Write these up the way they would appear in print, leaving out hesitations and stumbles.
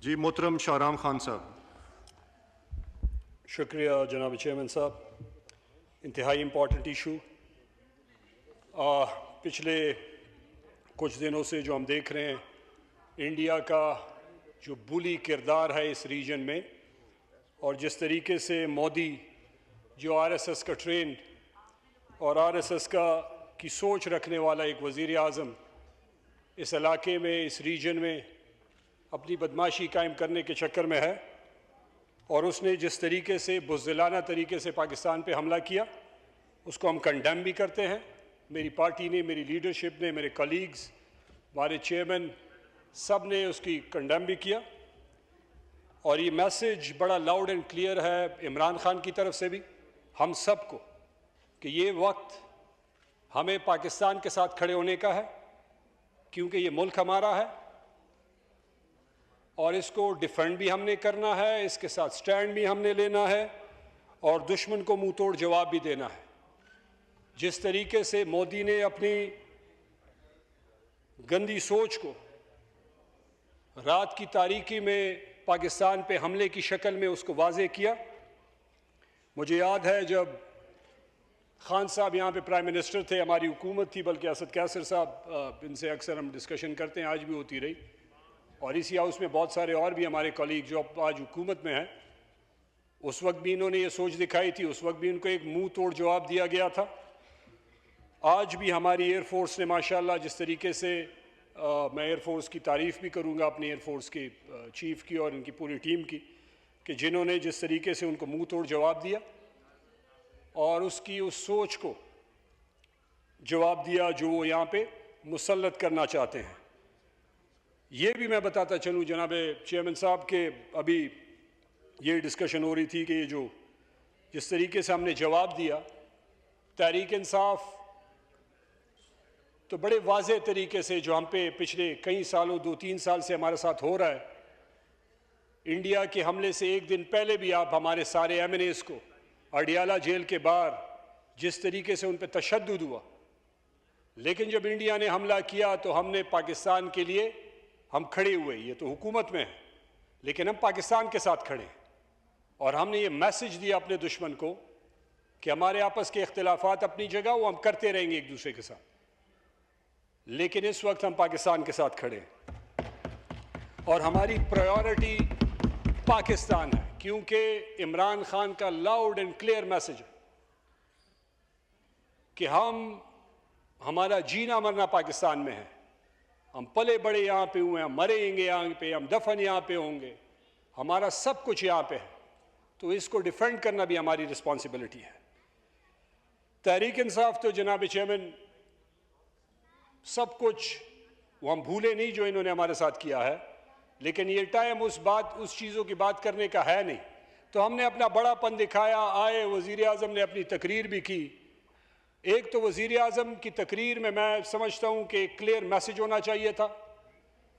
जी मोहतरम शाहराम खान साहब। शुक्रिया जनाब चेयरमैन साहब। इंतहाई इम्पॉर्टेंट इशू। पिछले कुछ दिनों से जो हम देख रहे हैं, इंडिया का जो बुली किरदार है इस रीजन में, और जिस तरीके से मोदी जो आरएसएस का ट्रेंड और आरएसएस की सोच रखने वाला एक वज़ीर आज़म इस इलाके में, इस रीजन में अपनी बदमाशी कायम करने के चक्कर में है, और उसने जिस तरीके से बुज़दिलाना तरीके से पाकिस्तान पे हमला किया, उसको हम कंडेम भी करते हैं। मेरी पार्टी ने, मेरी लीडरशिप ने, मेरे कलीग्स, हमारे चेयरमैन, सब ने उसकी कंडेम भी किया। और ये मैसेज बड़ा लाउड एंड क्लियर है इमरान खान की तरफ से भी, हम सब को, कि ये वक्त हमें पाकिस्तान के साथ खड़े होने का है, क्योंकि ये मुल्क हमारा है और इसको डिफेंड भी हमने करना है, इसके साथ स्टैंड भी हमने लेना है और दुश्मन को मुंह तोड़ जवाब भी देना है। जिस तरीके से मोदी ने अपनी गंदी सोच को रात की तारीकी में पाकिस्तान पे हमले की शक्ल में उसको वाज़े किया, मुझे याद है जब खान साहब यहाँ पे प्राइम मिनिस्टर थे, हमारी हुकूमत थी, बल्कि असद कैसर साहब, इनसे अक्सर हम डिस्कशन करते हैं, आज भी होती रही, और इसी हाउस में बहुत सारे और भी हमारे कलीग जो आज हुकूमत में हैं, उस वक्त भी इन्होंने ये सोच दिखाई थी, उस वक्त भी इनको एक मुंह तोड़ जवाब दिया गया था। आज भी हमारी एयरफोर्स ने माशाल्लाह जिस तरीके से मैं एयरफोर्स की तारीफ़ भी करूँगा, अपनी एयरफोर्स के चीफ़ की और इनकी पूरी टीम की, कि जिन्होंने जिस तरीके से उनको मुंह तोड़ जवाब दिया और उसकी उस सोच को जवाब दिया जो वो यहाँ पे मुसल्लत करना चाहते हैं। ये भी मैं बताता चलूँ जनाब चेयरमैन साहब के, अभी ये डिस्कशन हो रही थी कि ये जो जिस तरीके से हमने जवाब दिया, तहरीक इंसाफ तो बड़े वाज़े तरीके से जो हम पे पिछले कई सालों, 2-3 साल से हमारे साथ हो रहा है, इंडिया के हमले से एक दिन पहले भी आप हमारे सारे एमएनएस को अडियाला जेल के बाहर जिस तरीके से उन पर तशद्दुद हुआ, लेकिन जब इंडिया ने हमला किया तो हमने पाकिस्तान के लिए हम खड़े हुए। ये तो हुकूमत में है, लेकिन हम पाकिस्तान के साथ खड़े हैं, और हमने ये मैसेज दिया अपने दुश्मन को कि हमारे आपस के इख्तिलाफात अपनी जगह, वो हम करते रहेंगे एक दूसरे के साथ, लेकिन इस वक्त हम पाकिस्तान के साथ खड़े हैं और हमारी प्रायोरिटी पाकिस्तान है, क्योंकि इमरान खान का लाउड एंड क्लियर मैसेज है कि हमारा जीना मरना पाकिस्तान में है। हम पले बड़े यहाँ पे हुए हैं, हम मरेंगे यहाँ पे, हम दफन यहाँ पे होंगे, हमारा सब कुछ यहाँ पे है, तो इसको डिफेंड करना भी हमारी रिस्पॉन्सिबिलिटी है। तहरीक इंसाफ तो जनाब चेयरमैन सब कुछ वो हम भूले नहीं जो इन्होंने हमारे साथ किया है, लेकिन ये टाइम उस चीज़ों की बात करने का है नहीं। तो हमने अपना बड़ापन दिखाया, आए वज़ीर आज़म ने अपनी तकरीर भी की। एक तो वज़ीर आज़म की तकरीर में मैं समझता हूँ कि एक क्लियर मैसेज होना चाहिए था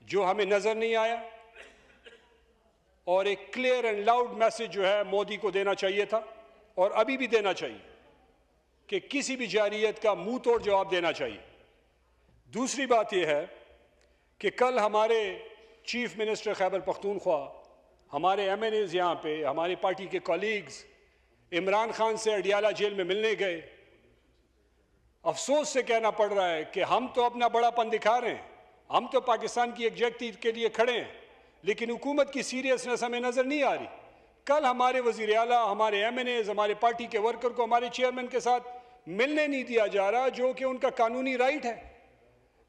जो हमें नज़र नहीं आया, और एक क्लियर एंड लाउड मैसेज जो है मोदी को देना चाहिए था और अभी भी देना चाहिए कि किसी भी जारियत का मुंह तोड़ जवाब देना चाहिए। दूसरी बात यह है कि कल हमारे चीफ मिनिस्टर खैबर पख्तूनख्वा, हमारे एमएनएज यहाँ पे, हमारी पार्टी के कलीग्स इमरान खान से अडियाला जेल में मिलने गए। अफसोस से कहना पड़ रहा है कि हम तो अपना बड़ापन दिखा रहे हैं, हम तो पाकिस्तान की एकजुटता के लिए खड़े हैं, लेकिन हुकूमत की सीरियसनेस हमें नज़र नहीं आ रही। कल हमारे वज़ीर आला, हमारे एमएनएज, हमारे पार्टी के वर्कर को हमारे चेयरमैन के साथ मिलने नहीं दिया जा रहा, जो कि उनका कानूनी राइट है।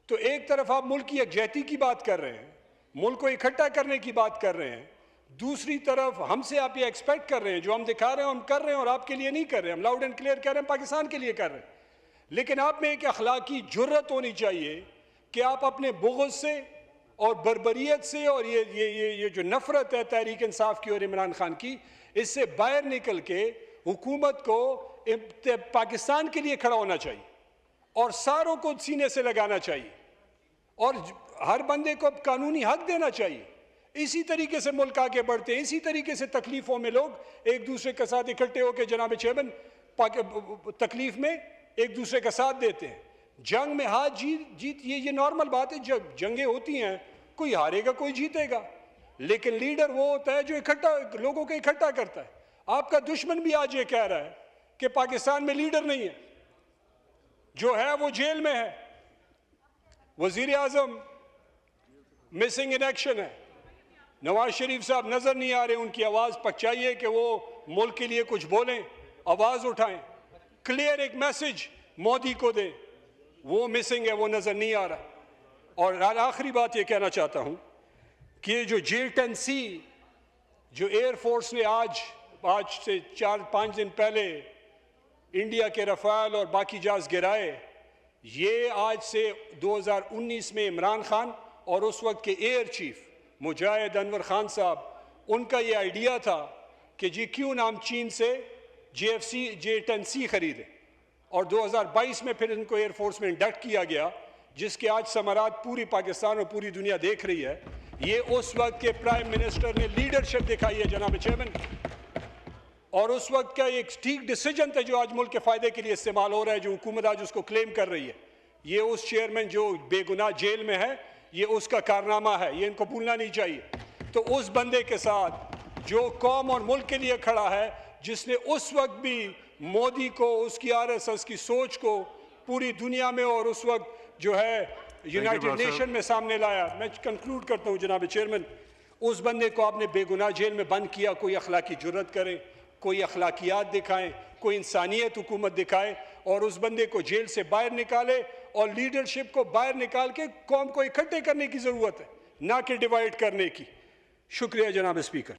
तो एक तरफ आप मुल्क की एकजुटता की बात कर रहे हैं, मुल्क को इकट्ठा करने की बात कर रहे हैं, दूसरी तरफ हमसे आप ये एक्सपेक्ट कर रहे हैं, जो हम दिखा रहे हैं हम कर रहे हैं, और आपके लिए नहीं कर रहे, हम लाउड एंड क्लियर कह रहे हैं पाकिस्तान के लिए कर रहे हैं। लेकिन आप में एक अखलाकी जुर्रत होनी चाहिए कि आप अपने बुग़्ज़ से और बर्बरियत से और ये जो नफ़रत है तहरीक इंसाफ की और इमरान खान की, इससे बाहर निकल के हुकूमत को पाकिस्तान के लिए खड़ा होना चाहिए और सारों को सीने से लगाना चाहिए और हर बंदे को कानूनी हक देना चाहिए। इसी तरीके से मुल्क आगे बढ़ते हैं, इसी तरीके से तकलीफ़ों में लोग एक दूसरे के साथ इकट्ठे होकर जनाब चेयरमैन तकलीफ़ में एक दूसरे का साथ देते हैं। जंग में हार जीत ये नॉर्मल बात है। जब जंगें होती हैं कोई हारेगा कोई जीतेगा, लेकिन लीडर वो होता है जो इकट्ठा लोगों को इकट्ठा करता है। आपका दुश्मन भी आज ये कह रहा है कि पाकिस्तान में लीडर नहीं है, जो है वो जेल में है, वजीर आजम मिसिंग इन एक्शन है, नवाज शरीफ साहब नजर नहीं आ रहे, उनकी आवाज पहुंचाइए कि वो मुल्क के लिए कुछ बोलें, आवाज उठाएं, क्लियर एक मैसेज मोदी को दें, वो मिसिंग है, वो नजर नहीं आ रहा। और आखिरी बात ये कहना चाहता हूं कि ये जो J-10C जो एयरफोर्स ने आज से 4-5 दिन पहले इंडिया के रफाल और बाकी जहाज गिराए, ये आज से 2019 में इमरान खान और उस वक्त के एयर चीफ मुजाहिद अनवर खान साहब, उनका ये आइडिया था कि जी क्यों ना हम चीन से J-10C खरीदें, और 2022 में फिर इनको एयरफोर्स में इंडक्ट किया गया, जिसके आज समारात पूरी पाकिस्तान और पूरी दुनिया देख रही है। ये उस वक्त के प्राइम मिनिस्टर ने लीडरशिप दिखाई है जनाब चेयरमैन, और उस वक्त का एक ठीक डिसीजन था जो आज मुल्क के फायदे के लिए इस्तेमाल हो रहा है, जो हुकूमत आज उसको क्लेम कर रही है। ये उस चेयरमैन जो बेगुनाह जेल में है, ये उसका कारनामा है, ये इनको भूलना नहीं चाहिए। तो उस बंदे के साथ जो कौम और मुल्क के लिए खड़ा है, जिसने उस वक्त भी मोदी को, उसकी RSS की सोच को पूरी दुनिया में और उस वक्त जो है यूनाइटेड नेशन में सामने लाया। मैं कंक्लूड करता हूँ जनाब चेयरमैन, उस बंदे को आपने बेगुनाह जेल में बंद किया, कोई अखलाकी जुर्रत करें, कोई अखलाकियात दिखाएं, कोई इंसानियत हुकूमत दिखाए, और उस बंदे को जेल से बाहर निकाले, और लीडरशिप को बाहर निकाल के कौम को इकट्ठे करने की ज़रूरत है, ना कि डिवाइड करने की। शुक्रिया जनाब स्पीकर।